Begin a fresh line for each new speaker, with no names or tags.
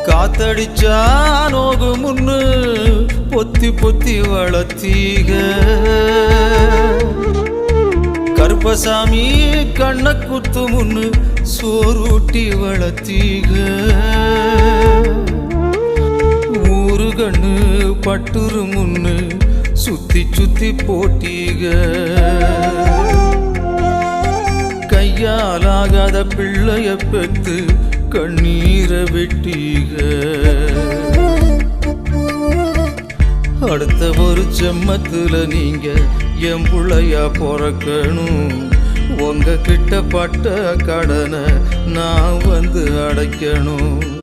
காத்தடிச்சா நோகு முன்னு பொத்தி பொத்தி வளர்த்தீக கருப்பசாமி கண்ண குத்து முன்னு சோறுட்டி வளர்த்தீக ஊரு கண்ணு பட்டுரு முன்னு சுத்தி சுத்தி போட்டீக கையாலாகாத பிள்ளைய பெத்து கண்ணீரை வெட்டீக அடுத்த ஒரு செம்மத்துல நீங்க என் புள்ளையா பிறக்கணும் உங்க கிட்ட பட்ட கடனை நான் வந்து அடைக்கணும்.